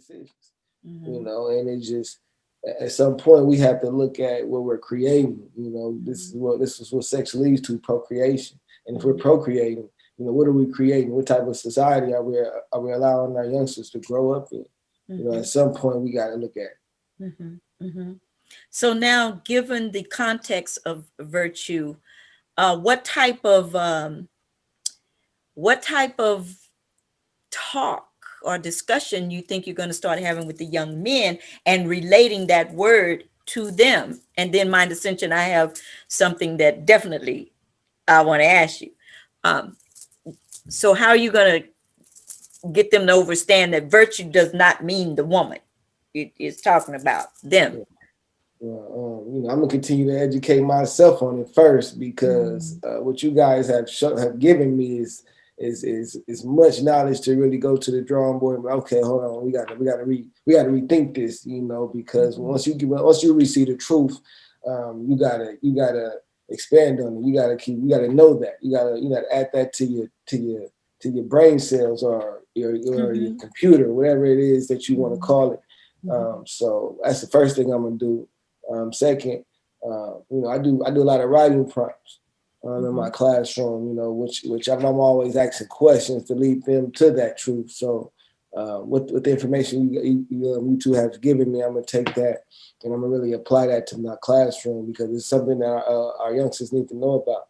decisions, and it just, at some point we have to look at what we're creating. This is what sex leads to, procreation. And if we're procreating, what are we creating? What type of society are we allowing our youngsters to grow up in? At some point we got to look at it. So now, given the context of virtue, what type of talk or discussion you think you're going to start having with the young men and relating that word to them? And then, Mind Ascension, I have something that definitely I want to ask you. So how are you going to get them to understand that virtue does not mean the woman? It is talking about them. I'm gonna continue to educate myself on it first, because what you guys have given me is much knowledge to really go to the drawing board. And, okay, hold on, we got to rethink this, because once you receive the truth, you gotta expand on it. You gotta know that. You gotta add that to your brain cells, or your computer, whatever it is that you want to call it. So that's the first thing I'm gonna do. Second, I do a lot of writing prompts in my classroom, which I'm always asking questions to lead them to that truth. So with the information you two have given me, I'm gonna take that and I'm gonna really apply that to my classroom, because it's something that our youngsters need to know about.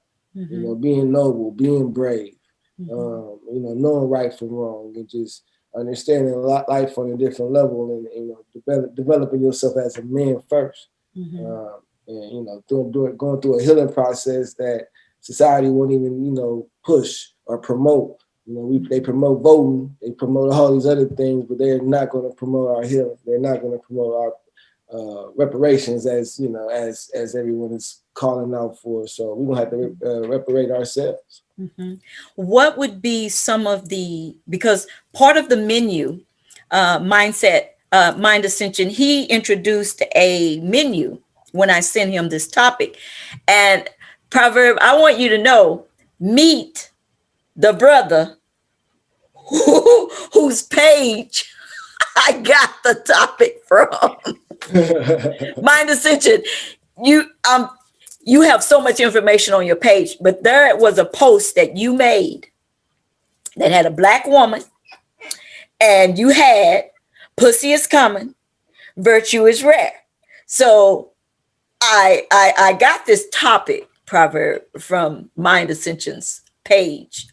Being noble, being brave, knowing right from wrong, and just understanding life on a different level, and developing yourself as a man first. And going through a healing process that society won't even push or promote. They promote voting, they promote all these other things, but they're not going to promote our healing. They're not going to promote our reparations, as everyone is calling out for. So we're gonna have to reparate ourselves. What would be some of because part of the menu, Mind Ascension, he introduced a menu when I sent him this topic. And Proverb, I want you to know, meet the brother whose page I got the topic from. Mind Ascension, you have so much information on your page, but there was a post that you made that had a Black woman, and you had pussy is coming, virtue is rare. So I got this topic, Proverb, from Mind Ascension's page.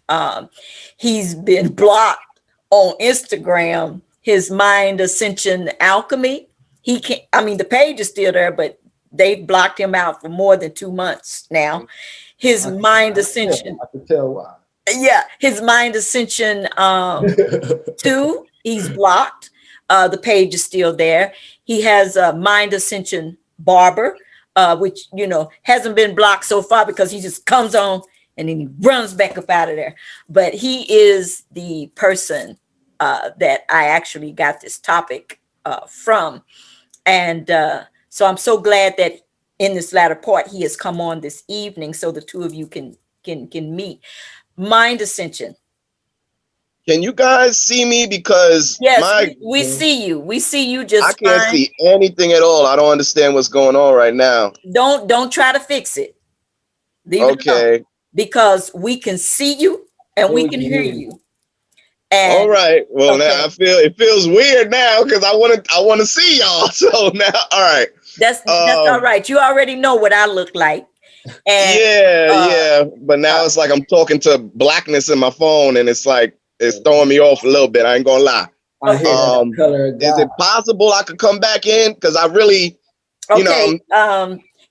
He's been blocked on Instagram, his Mind Ascension Alchemy. He can't, the page is still there, but they've blocked him out for more than 2 months now. His Mind Ascension. I can tell why. Yeah, his Mind Ascension 2, he's blocked. The page is still there. He has a Mind Ascension Barber, which, hasn't been blocked so far, because he just comes on and then he runs back up out of there. But he is the person that I actually got this topic from. And so I'm so glad that in this latter part, he has come on this evening so the two of you can meet. Mind Ascension. Can you guys see me? Because yes, we see you. We see you just I can't see anything at all. I don't understand what's going on right now. Don't try to fix it. Leave it alone, because we can see you and we can hear you. And, all right. Well, now it feels weird now, because I want to see y'all. So now, all right. That's all right. You already know what I look like. And, yeah. But now it's like I'm talking to blackness in my phone, and it's like it's throwing me off a little bit. I ain't gonna lie. Is it possible I could come back in? Because I really,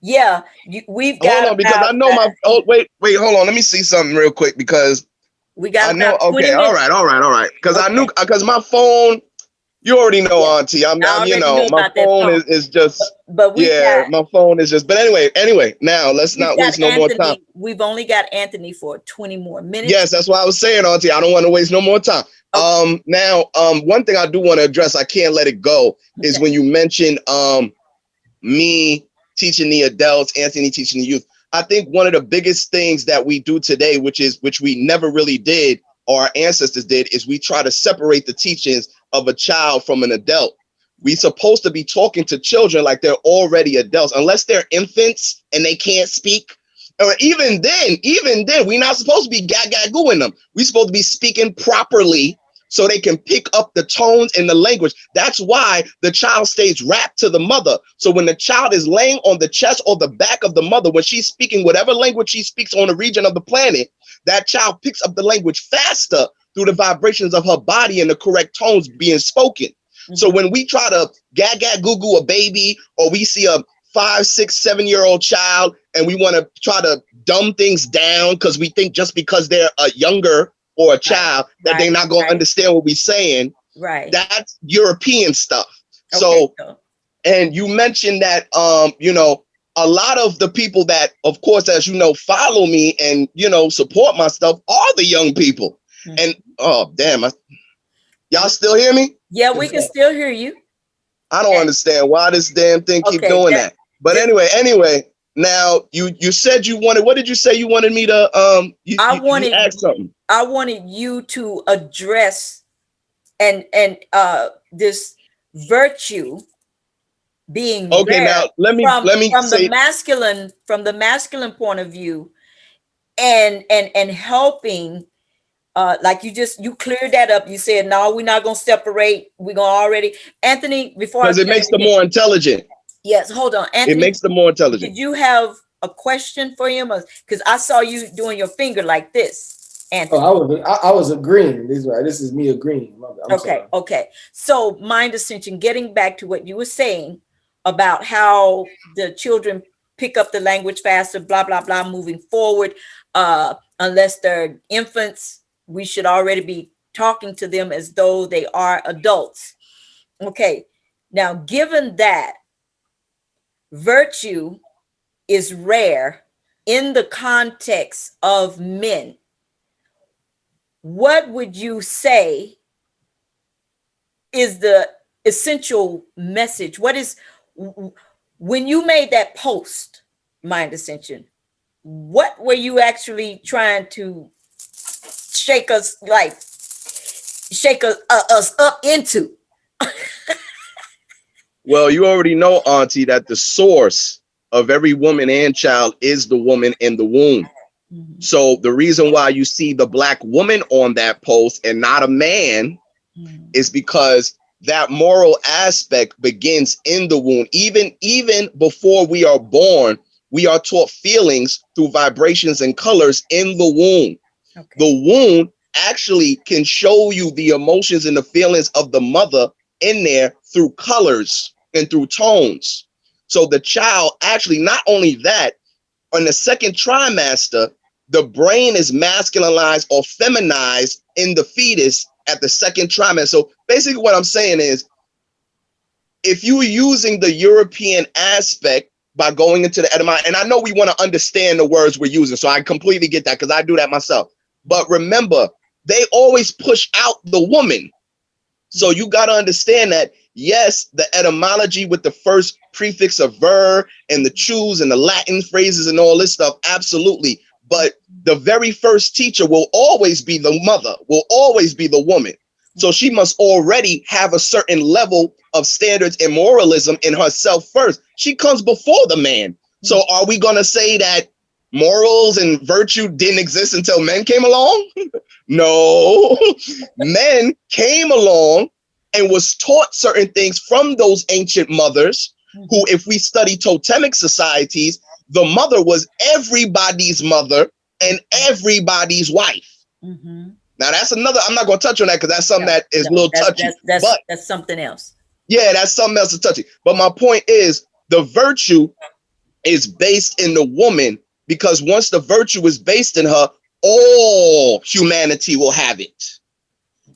yeah, we've got. Hold on, because I know my. Oh, wait, hold on. Let me see something real quick, because we got. I know. Okay, all right. Because I knew, because my phone. You already know, Auntie. My phone is just. But my phone is just. But anyway. Now let's not waste no more time. We've only got Anthony for 20 more minutes. Yes, that's why I was saying, Auntie. I don't want to waste no more time. Okay. Now, one thing I do want to address, I can't let it go, is when you mentioned me teaching the adults, Anthony teaching the youth. I think one of the biggest things that we do today, which we never really did, or our ancestors did, is we try to separate the teachings of a child from an adult. We supposed to be talking to children like they're already adults, unless they're infants and they can't speak. Or even then, we're not supposed to be gag-gag-gooing them. We're supposed to be speaking properly so they can pick up the tones and the language. That's why the child stays wrapped to the mother. So when the child is laying on the chest or the back of the mother, when she's speaking whatever language she speaks on a region of the planet, that child picks up the language faster through the vibrations of her body and the correct tones being spoken. So when we try to gag-gag-goo-goo a baby, or we see a 5, 6, 7-year-old child and we want to try to dumb things down because we think just because they're a younger or a child that they're not going to understand what we're saying. Right. That's European stuff. So, and you mentioned that, you know, a lot of the people that, of course, as you know, follow me and, you know, support my stuff are the young people. And, oh, damn, y'all still hear me? Yeah, we can still hear you. I don't understand why this damn thing keep doing that. But anyway, now you said you wanted, what did you say you wanted me to, you asked something. I wanted you to address and this virtue being okay. Now let me say from the masculine point of view, and helping, like you cleared that up. You said no, we're not gonna separate. We're gonna already, Anthony. Before because it makes them more intelligent. Yes, hold on, Anthony. It makes them more intelligent. Did you have a question for him? Because I saw you doing your finger like this, Anthony. Oh, I was agreeing. This is me agreeing. I'm sorry. Okay. So Mind Ascension, getting back to what you were saying about how the children pick up the language faster, blah, blah, blah, moving forward. Unless they're infants, we should already be talking to them as though they are adults. Okay. Now, given that virtue is rare in the context of men, what would you say is the essential message? What is, when you made that post, Mind Ascension, what were you actually trying to shake us up into? Well, you already know, Auntie, that the source of every woman and child is the woman in the womb. So the reason why you see the Black woman on that post and not a man is because that moral aspect begins in the womb. Even before we are born, we are taught feelings through vibrations and colors in the womb. The womb actually can show you the emotions and the feelings of the mother in there through colors and through tones. So the child actually, not only that, on the second trimester, the brain is masculinized or feminized in the fetus at the second trimester. So basically what I'm saying is, if you're using the European aspect by going into the etymology, and I know we want to understand the words we're using, so I completely get that because I do that myself. But remember, they always push out the woman. So you got to understand that, yes, the etymology with the first prefix of ver and the choose and the Latin phrases and all this stuff, absolutely. But the very first teacher will always be the mother, will always be the woman. So she must already have a certain level of standards and moralism in herself first. She comes before the man. So are we going to say that morals and virtue didn't exist until men came along? No, men came along and was taught certain things from those ancient mothers who, if we study totemic societies, the mother was everybody's mother and everybody's wife. Now that's another, I'm not going to touch on that because that's something that is a little touchy. That's something else. Yeah, that's something else to touchy. But my point is, the virtue is based in the woman, because once the virtue is based in her, all humanity will have it.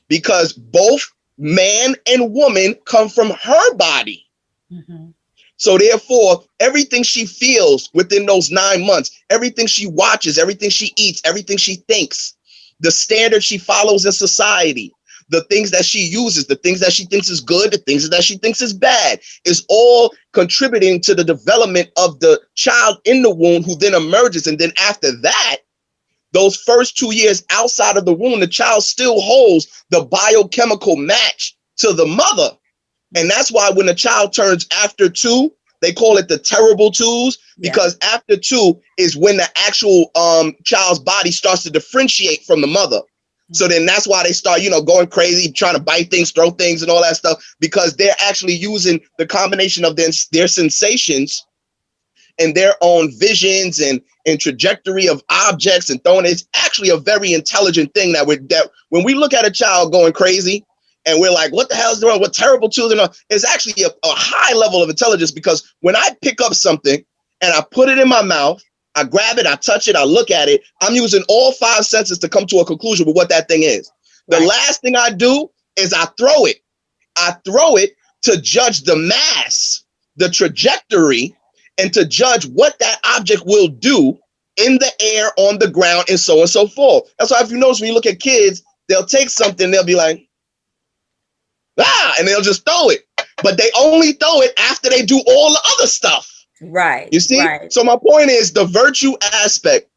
Because both man and woman come from her body. So therefore, everything she feels within those 9 months, everything she watches, everything she eats, everything she thinks, the standards she follows in society, the things that she uses, the things that she thinks is good, the things that she thinks is bad, is all contributing to the development of the child in the womb, who then emerges. And then after that, those first 2 years outside of the womb, the child still holds the biochemical match to the mother. And that's why when a child turns after 2, they call it the terrible 2s, because after 2 is when the actual child's body starts to differentiate from the mother. So then that's why they start, going crazy, trying to bite things, throw things and all that stuff, because they're actually using the combination of their sensations and their own visions and trajectory of objects and throwing. It's actually a very intelligent thing that when we look at a child going crazy and we're like, what the hell is wrong? What terrible children are? It's actually a high level of intelligence, because when I pick up something and I put it in my mouth, I grab it, I touch it, I look at it, I'm using all 5 senses to come to a conclusion with what that thing is. The last thing I do is I throw it. I throw it to judge the mass, the trajectory, and to judge what that object will do in the air, on the ground, and so forth. That's why if you notice when you look at kids, they'll take something, they'll be like, and they'll just throw it. But they only throw it after they do all the other stuff. Right. You see? Right. So my point is the virtue aspect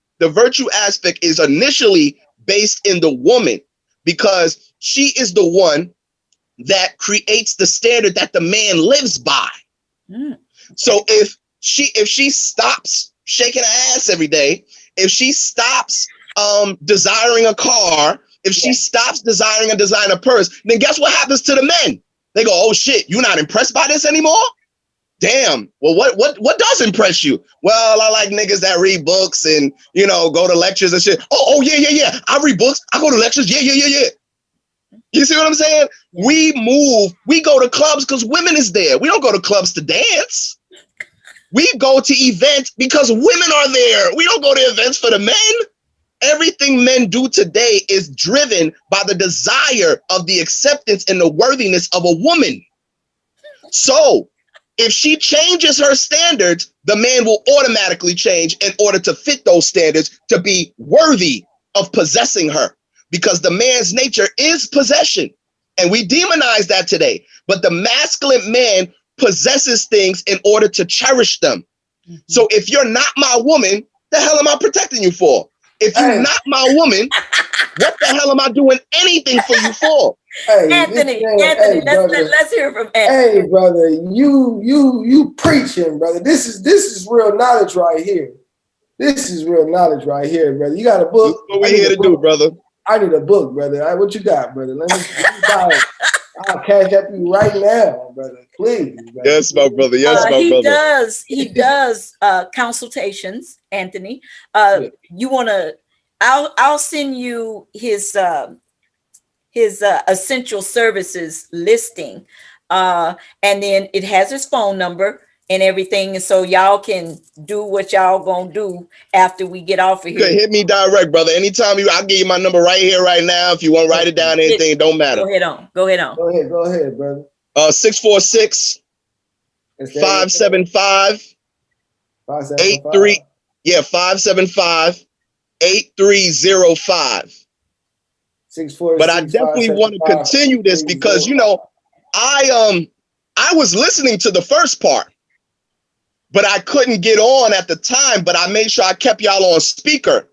is initially based in the woman, because she is the one that creates the standard that the man lives by. So if she stops shaking her ass every day, if she stops desiring a car, if she stops desiring a designer purse, then guess what happens to the men? They go, oh shit, you're not impressed by this anymore? Damn. Well, what does impress you? Well, I like niggas that read books and, go to lectures and shit. Oh, yeah. I read books. I go to lectures. Yeah. You see what I'm saying? We go to clubs because women is there. We don't go to clubs to dance. We go to events because women are there. We don't go to events for the men. Everything men do today is driven by the desire of the acceptance and the worthiness of a woman. So if she changes her standards, the man will automatically change in order to fit those standards to be worthy of possessing her, because the man's nature is possession. And we demonize that today. But the masculine man possesses things in order to cherish them. So if you're not my woman, the hell am I protecting you for? If you're not my woman, what the hell am I doing anything for you for? Hey, Anthony, let's hear from Anthony. Hey, brother, you preaching, brother. This is real knowledge right here. This is real knowledge right here, brother. You got a book? What we here to do, brother? I need a book, brother. What you got, brother? Let me buy it. I'll cash up you right now, brother. Please. Brother. Yes, my brother. Yes, my brother. He does consultations, Anthony. You wanna? I'll send you his essential services listing, and then it has his phone number and everything, and so y'all can do what y'all gonna do after we get off of here. Okay, hit me direct, brother. Anytime I'll give you my number right here, right now. If you want to write it down, anything, it don't matter. Go ahead on. Go ahead, brother. 646 575 83. Yeah, 575 8305. 646. But I definitely want to continue this because I was listening to the first part, but I couldn't get on at the time, but I made sure I kept y'all on speaker.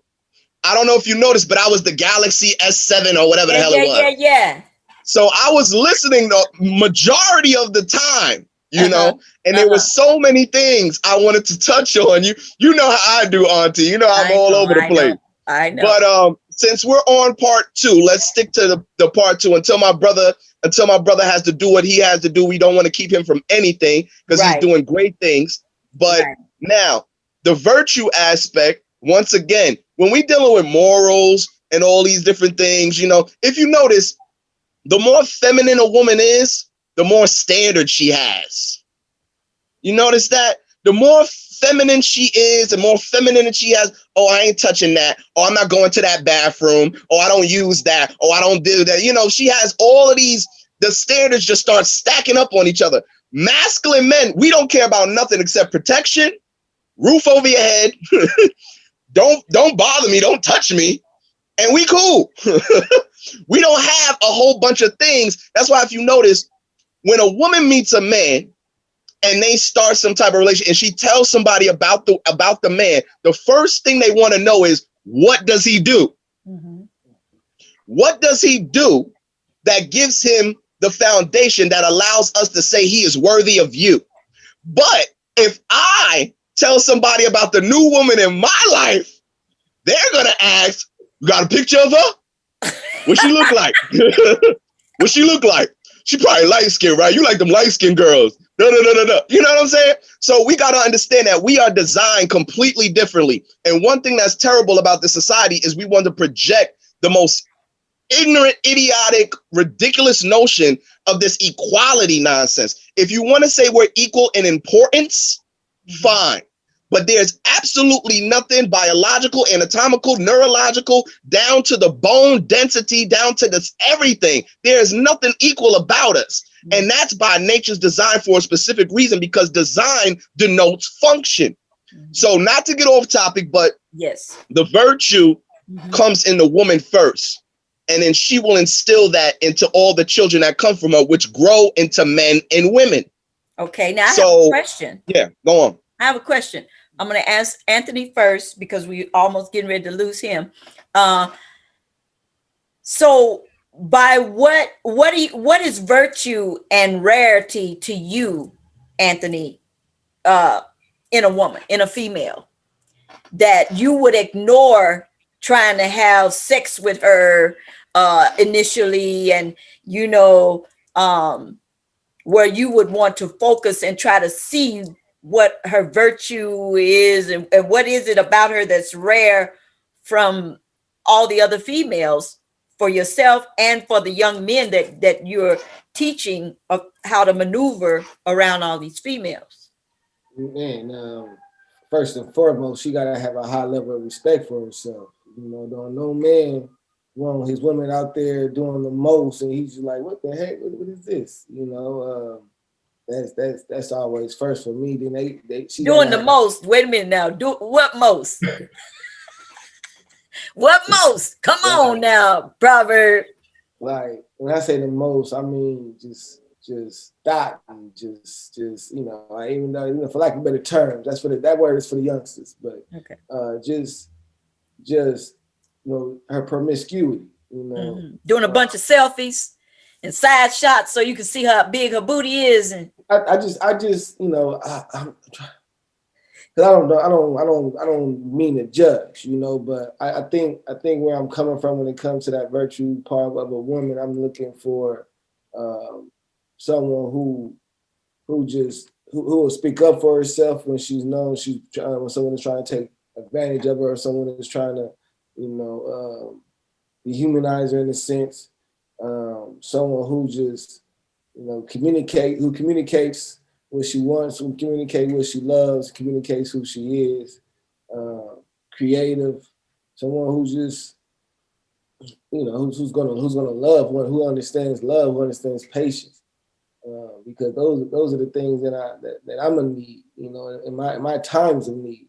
I don't know if you noticed, but I was the Galaxy S7 or whatever the hell it was. Yeah. So I was listening the majority of the time, and there were so many things I wanted to touch on. You know how I do, Auntie. You know I'm all over the place. I know. But since we're on part 2, let's stick to the part 2 until my brother has to do what he has to do. We don't want to keep him from anything because he's doing great things. But now the virtue aspect, once again, when we dealing with morals and all these different things, if you notice, the more feminine a woman is, the more standard she has. You notice that? The more feminine she is, the more feminine she has. Oh, I ain't touching that. Oh, I'm not going to that bathroom. Oh, I don't use that. Oh, I don't do that. She has all of these. The standards just start stacking up on each other. Masculine men, we don't care about nothing except protection, roof over your head. Don't bother me. Don't touch me. And we cool. We don't have a whole bunch of things. That's why if you notice, when a woman meets a man and they start some type of relationship and she tells somebody about the man, the first thing they want to know is, what does he do? What does he do that gives him the foundation that allows us to say he is worthy of you. But if I tell somebody about the new woman in my life, they're going to ask, you got a picture of her? What she look like? What she look like? She probably light-skinned, right? You like them light-skinned girls. No. You know what I'm saying? So we got to understand that we are designed completely differently. And one thing that's terrible about this society is we want to project the most ignorant, idiotic, ridiculous notion of this equality nonsense. If you want to say we're equal in importance, fine. But there's absolutely nothing biological, anatomical, neurological, down to the bone density, down to this everything. There's nothing equal about us. And that's by nature's design for a specific reason, because design denotes function. So not to get off topic, but yes, the virtue comes in the woman first. And then she will instill that into all the children that come from her, which grow into men and women. Okay, now I have a question. Yeah, go on. I have a question. I'm going to ask Anthony first because we almost getting ready to lose him. So by what is virtue and rarity to you, Anthony, in a woman, in a female, that you would ignore trying to have sex with her initially, and where you would want to focus and try to see what her virtue is and what is it about her that's rare from all the other females, for yourself and for the young men that you're teaching of how to maneuver around all these females? Man, first and foremost, she gotta have a high level of respect for herself. No man want his women out there doing the most, and he's just like, what the heck? What is this? That's always first for me. Then she doing the most. Wait a minute now. Do what most? What most? Come on now, Proverb. Like when I say the most, I mean just stop and just even though for lack of better terms, that word is for the youngsters, but okay. Just her promiscuity, doing a bunch of selfies and side shots so you can see how big her booty is, and I just I'm because I don't mean to judge, but I think where I'm coming from when it comes to that virtue part of a woman, I'm looking for someone who will speak up for herself when she's known when someone is trying to take advantage of her, or someone is trying to dehumanize her in a sense. Someone who just communicates what she wants, who communicate what she loves, communicates who she is, creative, someone who's just who's gonna love, who understands love, who understands patience, because those are the things that I'm gonna need, in my times of need.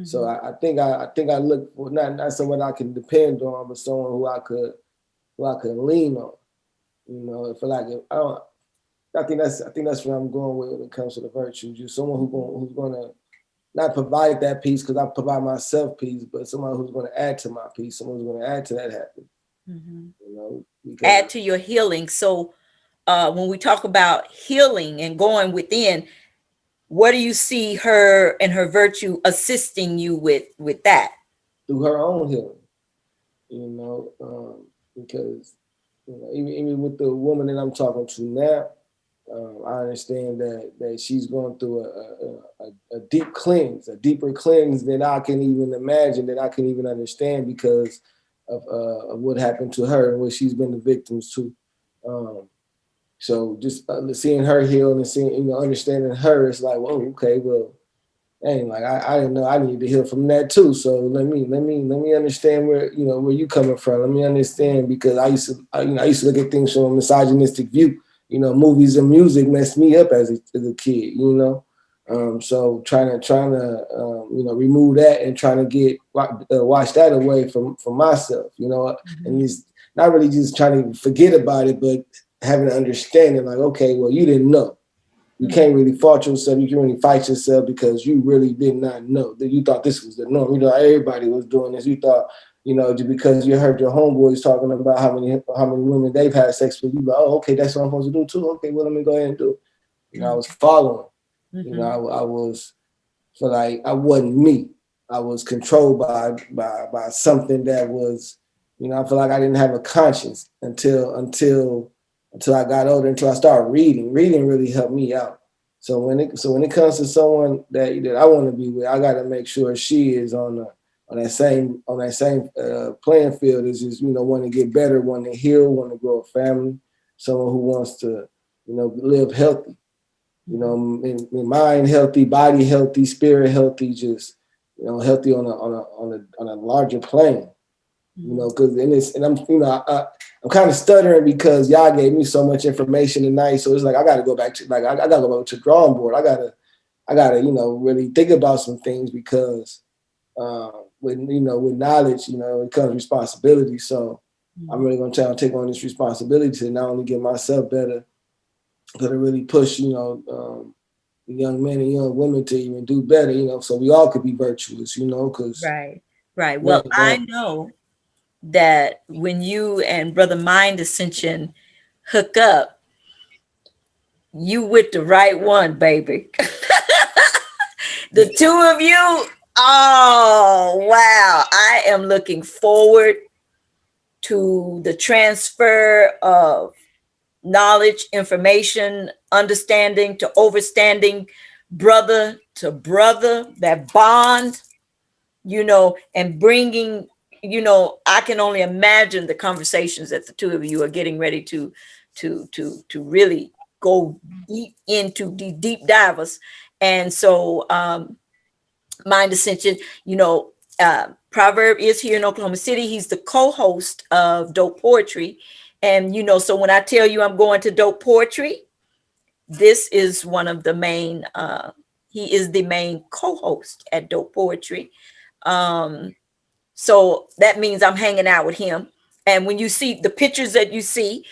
So I think I look for not someone I can depend on, but someone who I could lean on. I think that's where I'm going with when it comes to the virtue. Just someone who's gonna not provide that peace, because I provide myself peace, but someone who's gonna add to my peace, someone who's gonna add to that happiness. Add to your healing. So when we talk about healing and going within, what do you see her and her virtue assisting you with that? Through her own healing, because even with the woman that I'm talking to now, I understand that she's going through a deep cleanse, a deeper cleanse than I can even imagine, that I can even understand, because of what happened to her and what she's been the victims to. So just seeing her heal and seeing, understanding her, it's like, whoa, okay, well, dang, like I didn't know I needed to heal from that too. So let me understand where you coming from. Let me understand, because I used to look at things from a misogynistic view. Movies and music messed me up as a kid. So trying to remove that and trying to wash that away from myself. And just not really just trying to forget about it, but having an understanding, like, okay, well, you didn't know. You can't really fault yourself. You can really fight yourself because you really did not know. That you thought this was the norm. Everybody was doing this. You thought you know, just because you heard your homeboys talking about how many women they've had sex with, you like, oh, okay, that's what I'm supposed to do too. Okay, well, let me go ahead and do it. You know, I was following. You know, I was, so like I wasn't me. I was controlled by something that was, you know, I feel like I didn't have a conscience until I got older, until I started reading. Reading really helped me out. So when it comes to someone that I want to be with, I got to make sure she is on that same playing field as just, you know, want to get better, want to heal, want to grow a family, someone who wants to, you know, live healthy. You know, in mind healthy, body healthy, spirit healthy, just, you know, healthy on a larger plane. You know, because I'm, you know, I'm kind of stuttering because y'all gave me so much information tonight. So it's like I got to go back to I got to go back to the drawing board. I gotta, you know, really think about some things because with knowledge, you know, it comes responsibility. So I'm really gonna try to take on this responsibility to not only get myself better, but to really push, you know, young men and young women to even do better, you know, so we all could be virtuous, you know, because right. Well, I know that when you and Brother Mind Ascension hook up, you with the right one, baby. The two of you, oh wow. I am looking forward to the transfer of knowledge, information, understanding to overstanding, brother to brother, that bond, you know, and bringing, you know, I can only imagine the conversations that the two of you are getting ready to really go deep into the deep divers. And so Mind Ascension, you know, Proverb is here in Oklahoma City. He's the co-host of Dope Poetry. And, you know, so when I tell you I'm going to Dope Poetry, this is one of the main, he is the main co-host at Dope Poetry. So that means I'm hanging out with him. And when you see the pictures that you see,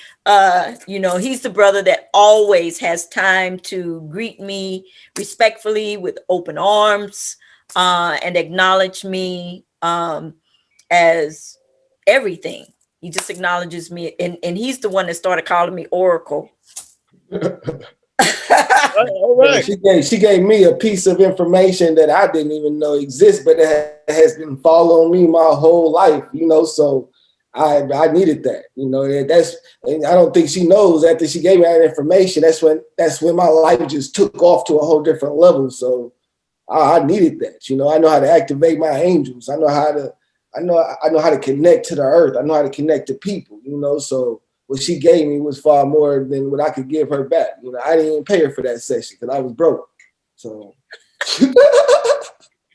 you know, he's the brother that always has time to greet me respectfully with open arms, and acknowledge me as everything. He just acknowledges me. And he's the one that started calling me Oracle. All right. She gave me a piece of information that I didn't even know exists, but it has been following me my whole life, you know. So I needed that, you know. And I don't think she knows after she gave me that information. That's when my life just took off to a whole different level. So I needed that, you know. I know how to activate my angels. I know how to connect to the earth. I know how to connect to people, you know. So what she gave me was far more than what I could give her back. You know, I didn't even pay her for that session because I was broke. So, so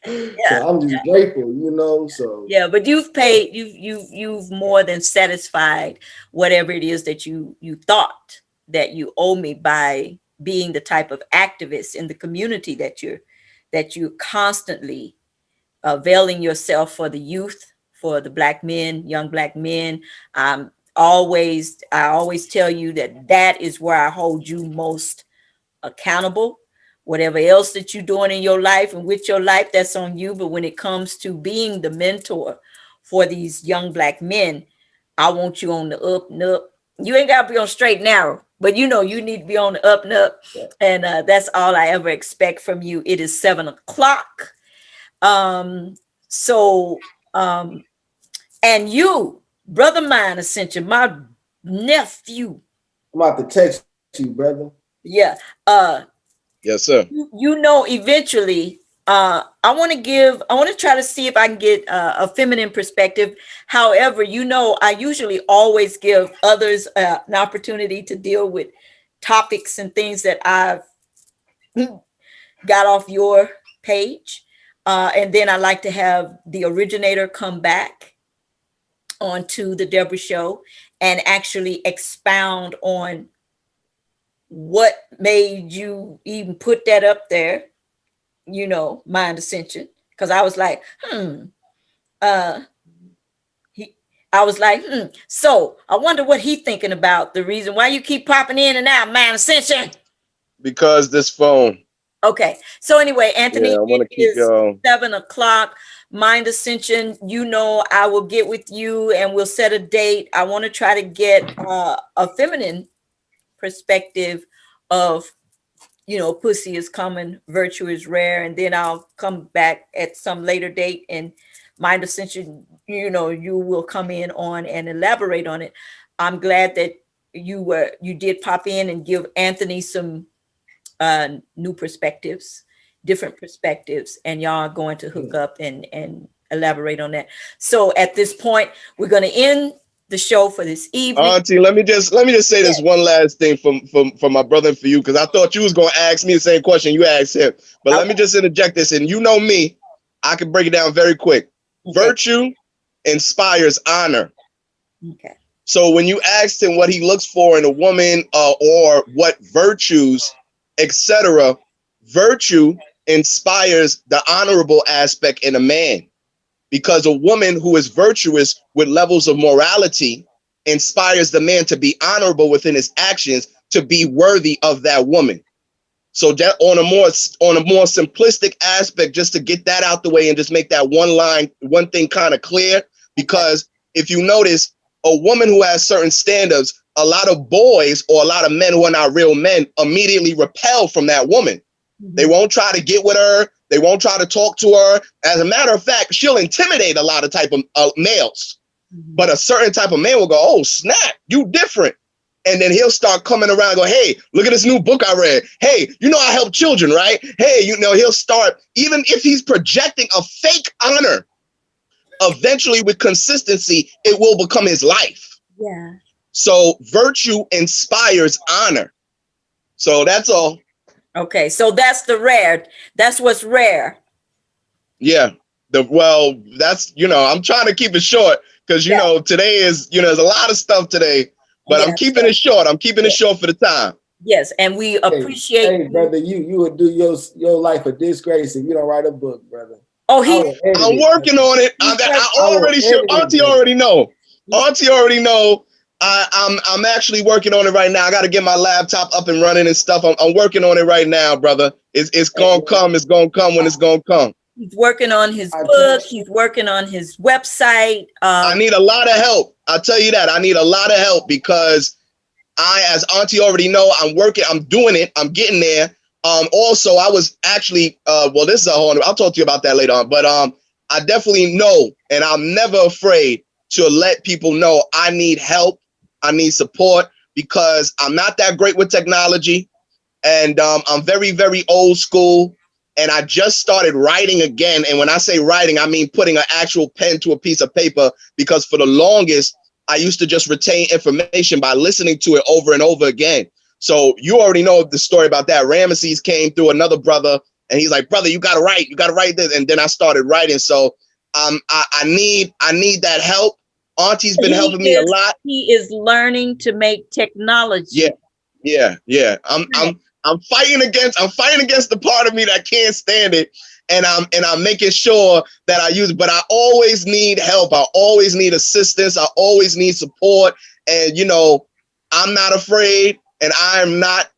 I'm just grateful, you know. So yeah, but you've paid, you've more than satisfied whatever it is that you thought that you owe me by being the type of activist in the community that you're constantly availing yourself for the youth, for the black men, young black men. I always tell you that is where I hold you most accountable. Whatever else that you're doing in your life and with your life, that's on you. But when it comes to being the mentor for these young black men, I want you on the up and up. You ain't got to be on straight and narrow, but you know you need to be on the up and up. And that's all I ever expect from you. It is 7 o'clock. So and you, Brother Mind Ascension, my nephew. I'm about to text you, brother. Yeah. Yes, sir. You know, eventually, I want to try to see if I can get a feminine perspective. However, you know, I usually always give others an opportunity to deal with topics and things that I've got off your page. And then I like to have the originator come back onto the Debra Show and actually expound on what made you even put that up there, you know, Mind Ascension. Because I was like, I was like, so I wonder what he thinking about the reason why you keep popping in and out, Mind Ascension. Because this phone. Okay. So anyway, Anthony, Yeah, I want it to keep is y'all. 7 o'clock. Mind Ascension, you know, I will get with you and we'll set a date. I want to try to get a feminine perspective of, you know, pussy is common, virtue is rare, and then I'll come back at some later date and Mind Ascension, you know, you will come in on and elaborate on it. I'm glad that you did pop in and give Anthony some new perspectives, different perspectives, and y'all are going to hook up and elaborate on that. So at this point, we're going to end the show for this evening. Auntie, let me just say this one last thing from my brother and for you, because I thought you was gonna ask me the same question you asked him. But let me just interject this, and you know me, I can break it down very quick. Okay. Virtue inspires honor. Okay. So when you asked him what he looks for in a woman, or what virtues, etc., virtue inspires the honorable aspect in a man. Because a woman who is virtuous with levels of morality inspires the man to be honorable within his actions, to be worthy of that woman. So that on a more simplistic aspect, just to get that out the way and just make that one thing kind of clear. Because if you notice, a woman who has certain standards, a lot of boys or a lot of men who are not real men immediately repel from that woman. They won't try to get with her. They won't try to talk to her. As a matter of fact, she'll intimidate a lot of type of males. But a certain type of man will go, oh, snap, you different. And then he'll start coming around and go, hey, look at this new book I read. Hey, you know I help children, right? Hey, you know, he'll start, even if he's projecting a fake honor, eventually with consistency, it will become his life. Yeah. So virtue inspires honor. So that's all. Okay, so that's the rare. That's what's rare. Yeah. That's, I'm trying to keep it short because, today is, there's a lot of stuff today, but I'm keeping it short. I'm keeping it short for the time. Yes, and we appreciate. Hey, brother, you would do your life a disgrace if you don't write a book, brother. Oh, I'm working on it. Auntie already know. Auntie already know. I'm actually working on it right now. I got to get my laptop up and running and stuff. I'm working on it right now, brother. It's gonna come. It's gonna come when it's gonna come. He's working on his book. He's working on his website. I need a lot of help. I'll tell you that. I need a lot of help because as Auntie already know, I'm working. I'm doing it. I'm getting there. Also, I was actually, this is a whole, I'll talk to you about that later on, but I definitely know, and I'm never afraid to let people know I need help. I need support because I'm not that great with technology, and I'm very, very old school, and I just started writing again. And when I say writing, I mean putting an actual pen to a piece of paper, because for the longest, I used to just retain information by listening to it over and over again. So you already know the story about that. Ramesses came through another brother, and he's like, brother, you got to write this. And then I started writing. So I need that help. Auntie's been helping me a lot. He is learning to make technology. Yeah. I'm fighting against the part of me that can't stand it. And I'm making sure that I use it, but I always need help. I always need assistance. I always need support. And I'm not afraid, and I'm not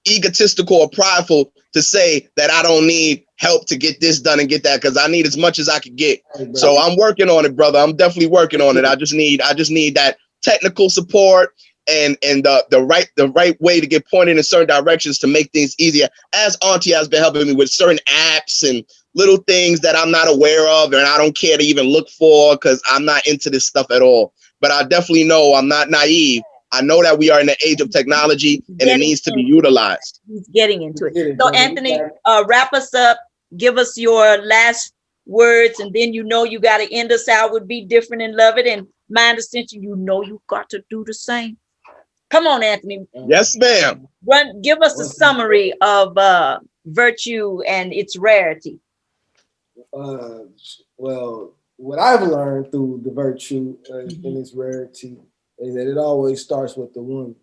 egotistical or prideful to say that I don't need help to get this done and get that, because I need as much as I can get. So I'm working on it, brother. I'm definitely working on it. I just need that technical support and the right way to get pointed in certain directions to make things easier. As Auntie has been helping me with certain apps and little things that I'm not aware of and I don't care to even look for because I'm not into this stuff at all. But I definitely know I'm not naive. I know that we are in the age of technology and it needs to be utilized. He's getting into it. So Anthony, wrap us up. Give us your last words, and then you got to end us out with Be Different and Love It. And Mind Ascension, you got to do the same. Come on, Anthony. Yes, ma'am. Give us a summary of virtue and its rarity. Well, what I've learned through the virtue and its rarity is that it always starts with the woman.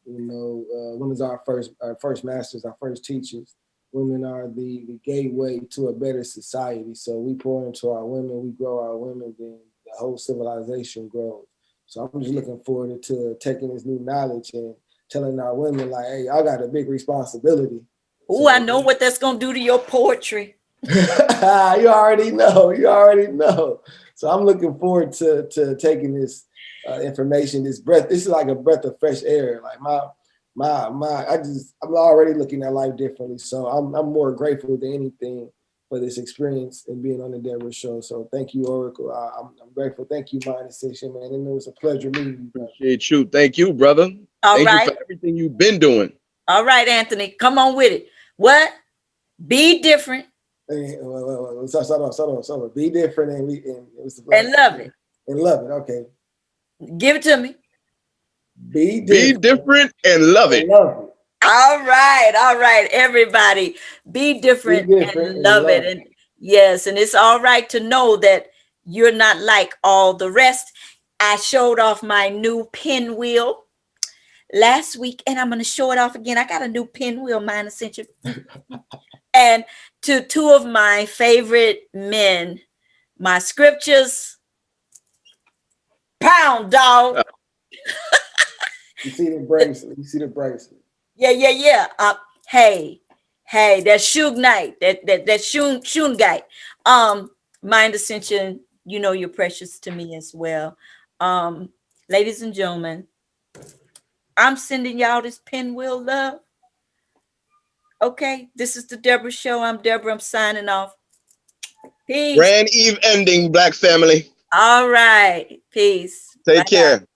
Women's our first masters, our first teachers. Women are the gateway to a better society. So we pour into our women, we grow our women, then the whole civilization grows. So I'm just looking forward to taking this new knowledge and telling our women, like, hey, y'all got a big responsibility. Oh, I know what that's gonna do to your poetry. You already know. You already know. So I'm looking forward to taking this information, this breath. This is like a breath of fresh air. Like I'm already looking at life differently. So I'm more grateful than anything for this experience and being on the Debra show. So thank you, Oracle. I'm grateful. Thank you, Mind Ascension, man. And it was a pleasure meeting you. Appreciate you. Thank you, brother. Thank you for everything you've been doing. All right, Anthony, come on with it. What? Be different. Hey, so be different and love it. And love it. Okay. Give it to me. Be different and love it. Love it. All right, everybody. Be different and love it. And yes, and it's all right to know that you're not like all the rest. I showed off my new pinwheel last week, and I'm going to show it off again. I got a new pinwheel, Mind Ascension. And to two of my favorite men, my scriptures, pound dog. You see the bracelet. You see the bracelet. Yeah. Hey, that Shug Knight, that Shun guy. Mind Ascension, you know you're precious to me as well. Ladies and gentlemen, I'm sending y'all this pinwheel love. Okay, this is the Debra Show. I'm Debra. I'm signing off. Peace. Grand Eve ending, Black family. All right. Peace. Take care.